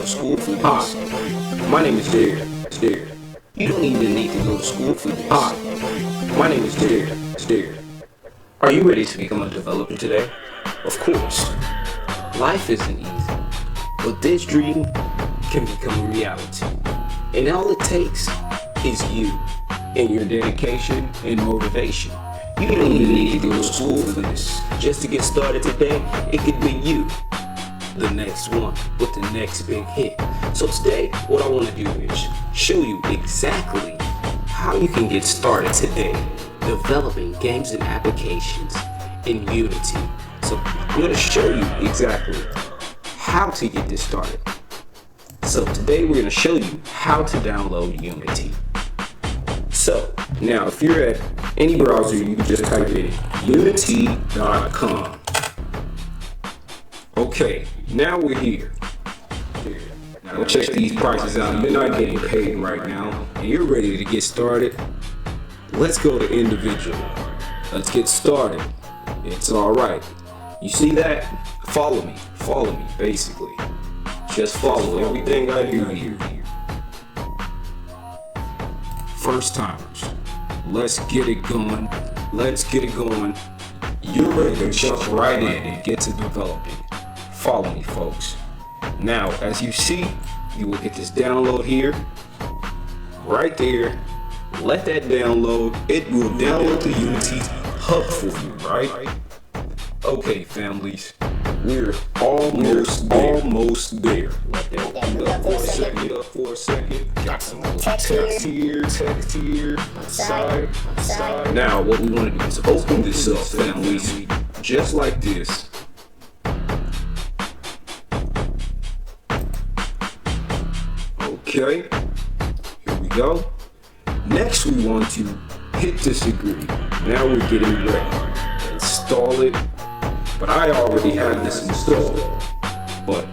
school for this. Hi, my name is Derek. You don't even need to go to school for this. Hi, my name is Derek. Are you ready to become a developer today? Of course. Life isn't easy, but this dream can become a reality. And all it takes is you and your dedication and motivation. You don't even need to go to school for this. Just to get started today, it could be you, the next one with the next big hit. So today, what I want to do is show you exactly how you can get started today developing games and applications in Unity. So I'm going to show you exactly how to get this started. So today we're going to show you how to download Unity. So now if you're at any browser, you can just type in Unity.com. Okay, now we're here. Now check these prices out. You're not getting paid right now, and you're ready to get started. Let's go to individual. Let's get started. It's all right. You see that? Follow me, basically. Just follow everything I do here. First timers, let's get it going. You're ready to jump right in and get to developing. Follow me, folks. Now, as you see, you will get this download here, right there. Let that download. It will download the Unity hub for you, right? Okay, families, we're almost there. Let that up for a second. Got some text here, side. Now, what we want to do is open this up, families, just like this. Okay, here we go. Next, we want to hit disagree. Now we're getting ready. Install it. But I already have this installed. But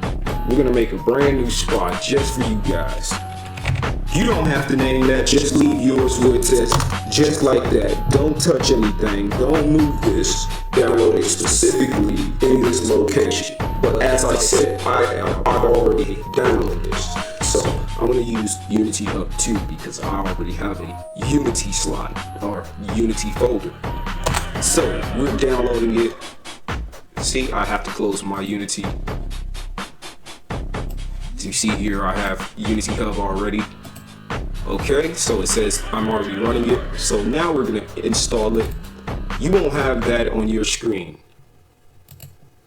we're gonna make a brand new spot just for you guys. You don't have to name that, just leave yours where it says, just like that. Don't touch anything, don't move this. Download it specifically in this location. But as I said, I've already downloaded this. So I'm gonna use Unity Hub 2 because I already have a Unity slot or Unity folder. So we're downloading it. See, I have to close my Unity. As you see here, I have Unity Hub already. Okay, so it says I'm already running it. So now we're gonna install it. You won't have that on your screen.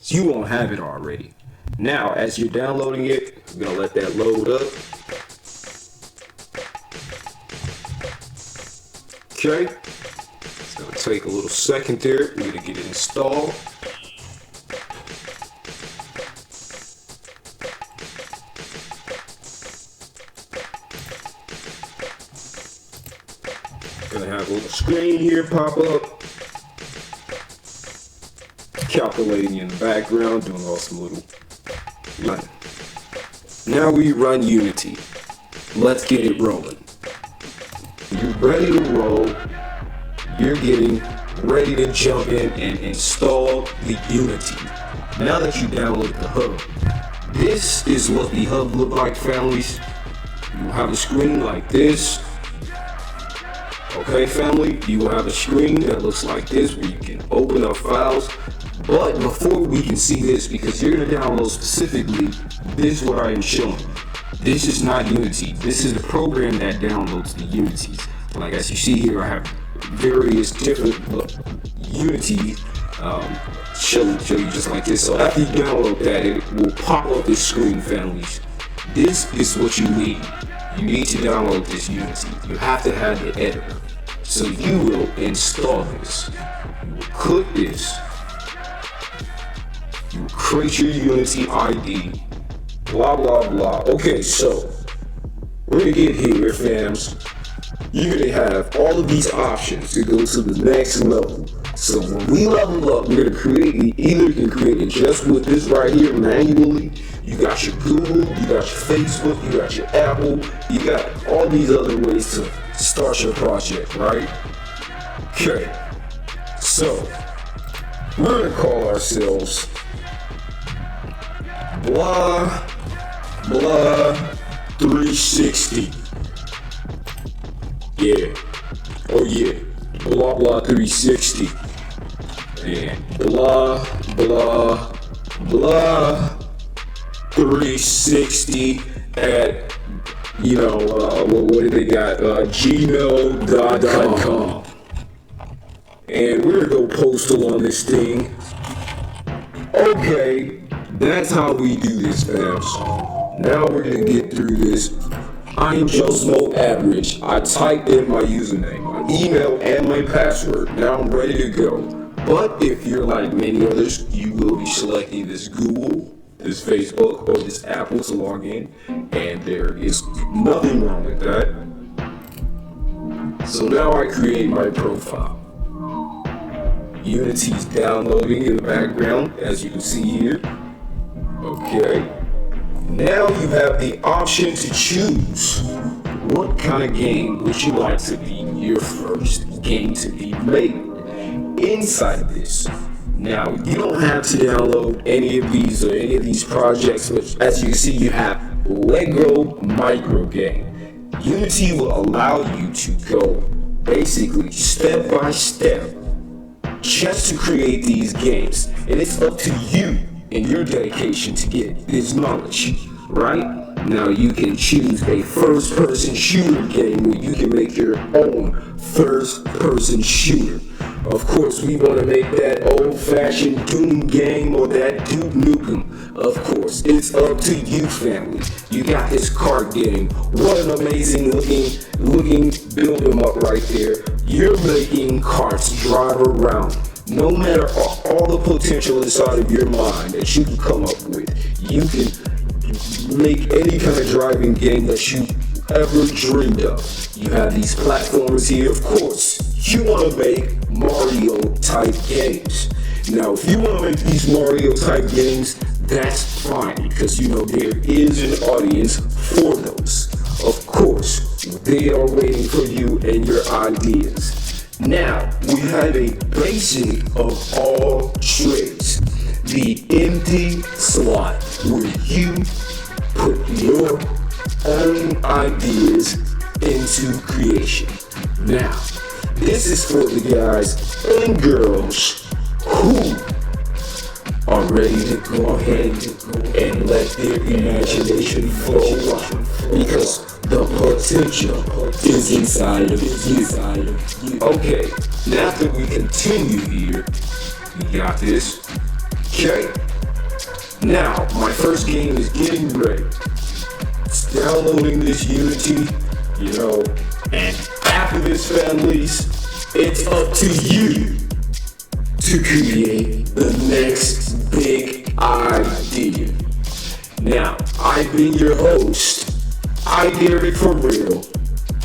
You won't have it already. Now, as you're downloading it, I'm gonna let that load up. Okay, it's gonna take a little second there. We're gonna get it installed. Gonna have a little screen here pop up. Calculating in the background, doing all some little run. Now we run Unity. Let's get it rolling. You're ready to roll. You're getting ready to jump in and install the Unity. Now that you download the hub, this is what the hub look like, families. You will have a screen like this. Okay, family, you will have a screen that looks like this where you can open up files. But before we can see this, because you're going to download specifically, this is what I am showing you. This is not Unity. This is the program that downloads the Unities. Like as you see here, I have various different Unity show you just like this. So after you download that, it will pop up this screen, families. This is what you need. You need to download this Unity. You have to have the editor. So you will install this. You will click this. You will create your Unity ID. Blah, blah, blah. Okay, so we're gonna get here, fams. You're gonna have all of these options to go to the next level. So when we level up, we're gonna you either can create it just with this right here manually. You got your Google, you got your Facebook, you got your Apple, you got all these other ways to start your project, right? Okay, so we're gonna call ourselves blah, blah, 360. Yeah. Oh yeah. Blah blah 360. And blah blah blah 360 at, you know, what do they got? Gmail.com. And we're gonna go postal on this thing. Okay, that's how we do this, fams. Now we're gonna get through this. I am just no average. I typed in my username, my email, and my password. Now I'm ready to go. But if you're like many others, you will be selecting this Google, this Facebook, or this Apple to log in, and there is nothing wrong with that. So now I create my profile. Unity's downloading in the background, as you can see here. Okay. Now you have the option to choose what kind of game would you like to be your first game to be made inside of this. Now, you don't have to download any of these projects, but as you can see, you have Lego micro game. Unity will allow you to go basically step by step just to create these games, and it's up to you and your dedication to get this knowledge, right? Now you can choose a first-person shooter game where you can make your own first-person shooter. Of course, we want to make that old-fashioned Doom game or that Duke Nukem. Of course, it's up to you, family. You got this card game. What an amazing looking build 'em up right there. You're making carts drive around. No matter all the potential inside of your mind that you can come up with, you can make any kind of driving game that you ever dreamed of. You have these platforms here. Of course, you want to make Mario type games. Now, if you want to make these Mario type games, that's fine, because you know there is an audience for those. Of course, they are waiting for you and your ideas. Now, we have a basic of all trades, the empty slot, where you put your own ideas into creation. Now, this is for the guys and girls who are ready to go ahead and let their imagination flow, because the potential is inside of you. Okay, now that we continue here, we got this. Okay, now my first game is getting ready. It's downloading this Unity, you know, and after this, families, it's up to you to create the next big idea. Now, I've been your host, iDerek4Real.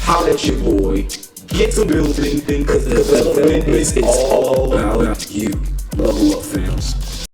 Holla at your boy. Get to building, because the development is all about you. Level up, fams.